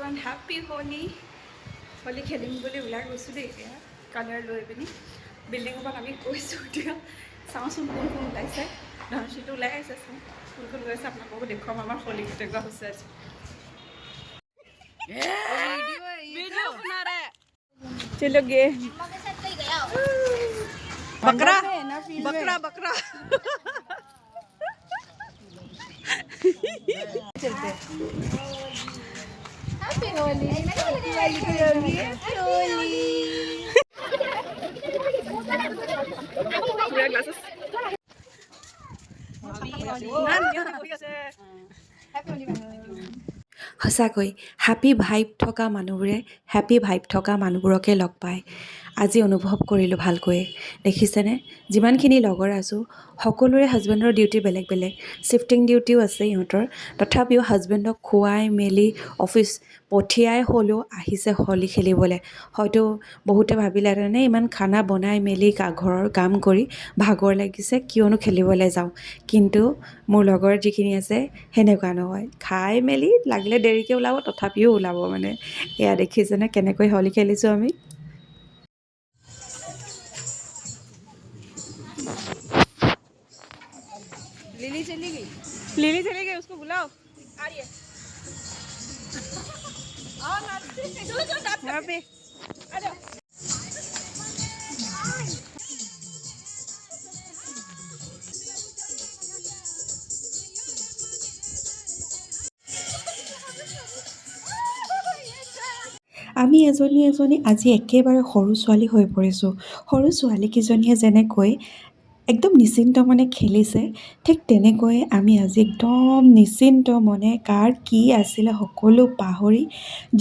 everyone, happy Holi. Holi খেলিম বুলি ওলাই গৈছোঁ দেই এতিয়া কালাৰ লৈ পিনি বিল্ডিঙৰ পৰা আমি গৈছোঁ এতিয়া চাওঁচোন কোন কোন ওলাইছে ধনশ্ৰীটো ওলাই আহিছে চাওঁ কোন কোন গৈছে আপোনালোককো দেখুৱাম আমাৰ হলি কেনেকুৱা হৈছে আজি चलो गे बकरा बकरा बकरा चलते हैप्पी होली সঁচাকৈ হেপী ভাইব থকা মানুহবোৰে হেপী ভাইব থকা মানুহবোৰকে লগ পায় আজি অনুভৱ কৰিলোঁ ভালকৈ দেখিছেনে যিমানখিনি লগৰ আছোঁ সকলোৰে হাজবেণ্ডৰ ডিউটি বেলেগ বেলেগ শিফটিং ডিউটিও আছে ইহঁতৰ তথাপিও হাজবেণ্ডক খুৱাই মেলি অফিচ পঠিয়াই হ'লেও আহিছে হলি খেলিবলৈ হয়তো বহুতে ভাবিলাহেঁতেনে ইমান খানা বনাই মেলি ঘৰৰ কাম কৰি ভাগৰ লাগিছে কিয়নো খেলিবলৈ যাওঁ কিন্তু মোৰ লগৰ যিখিনি আছে সেনেকুৱা নহয় খাই মেলি লাগিলে দেৰিকৈ ওলাব তথাপিও ওলাব মানে এয়া দেখিছেনে কেনেকৈ হলি খেলিছোঁ আমি लिली चली गई उसको बुलाओ आ रही है आओ नाचते चलो चलो डांस यहाँ पे आ जाओ আমি এজনী এজনী আজি একেবাৰে সৰু ছোৱালী হৈ পৰিছোঁ সৰু ছোৱালীকেইজনীয়ে যেনেকৈ একদম নিশ্চিন্ত মনে খেলিছে ঠিক তেনেকৈয়ে আমি আজি একদম নিশ্চিন্ত মনে কাৰ কি আছিলে সকলো পাহৰি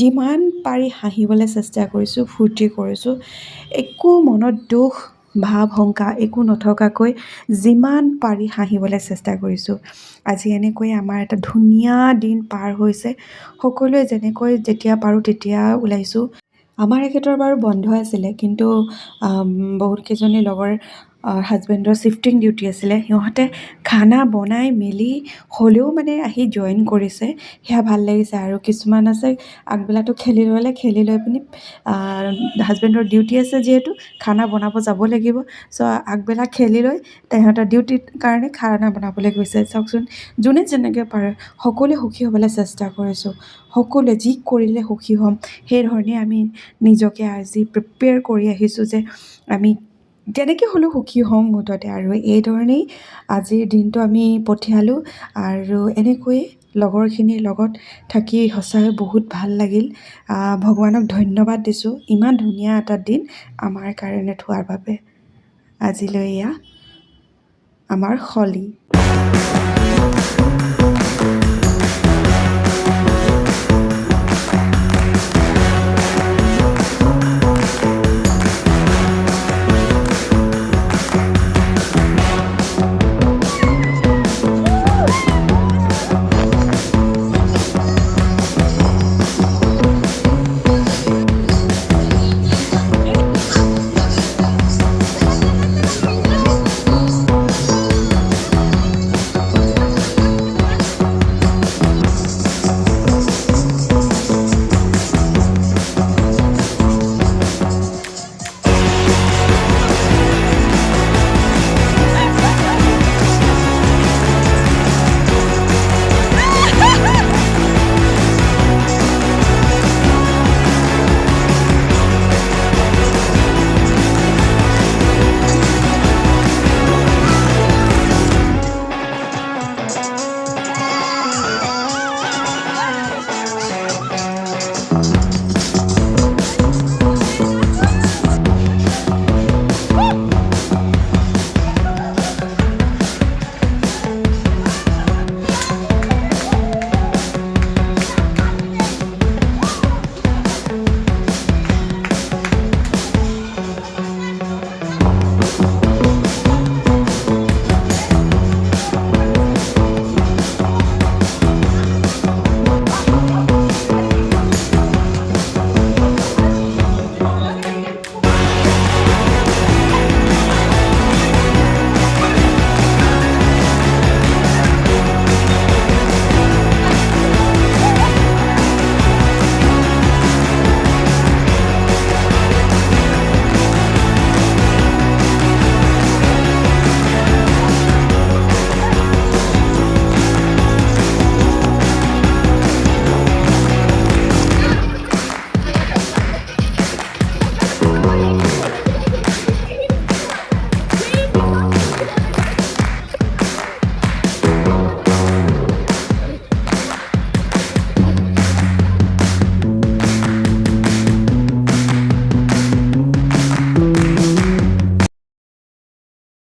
যিমান পাৰি হাঁহিবলৈ চেষ্টা কৰিছোঁ ফূৰ্তি কৰিছোঁ একো মনত দুখ ভাৱ শংকা একো নথকাকৈ যিমান পাৰি হাঁহিবলৈ চেষ্টা কৰিছোঁ আজি এনেকৈ আমাৰ এটা ধুনীয়া দিন পাৰ হৈছে সকলোৱে যেনেকৈ যেতিয়া পাৰোঁ তেতিয়া ওলাইছোঁ আমাৰ এখেতৰ বাৰু বন্ধ আছিলে কিন্তু বহুতকেইজনী লগৰ হাজবেণ্ডৰ শিফটিং ডিউটি আছিলে সিহঁতে খানা বনাই মেলি হ'লেও মানে আহি জইন কৰিছে সেয়া ভাল লাগিছে আৰু কিছুমান আছে আগবেলাটো খেলি লৈ পিনি হাজবেণ্ডৰ ডিউটি আছে যিহেতু খানা বনাব যাব লাগিব চ' আগবেলা খেলি লৈ তেহঁতৰ ডিউটিৰ কাৰণে খানা বনাবলৈ গৈছে চাওকচোন যোনে যেনেকৈ পাৰে সকলোৱে সুখী হ'বলৈ চেষ্টা কৰিছোঁ সকলোৱে যি কৰিলে সুখী হ'ম সেইধৰণে আমি নিজকে আজি প্ৰিপেয়াৰ কৰি আহিছোঁ যে আমি যেনেকৈ হ'লেও সুখী হ'ম মুঠতে আৰু এইধৰণেই আজিৰ দিনটো আমি পঠিয়ালোঁ আৰু এনেকৈয়ে লগৰখিনিৰ লগত থাকি সঁচাকৈ বহুত ভাল লাগিল ভগৱানক ধন্যবাদ দিছোঁ ইমান ধুনীয়া এটা দিন আমাৰ কাৰণে থোৱাৰ বাবে আজিলৈ এয়া আমাৰ হলি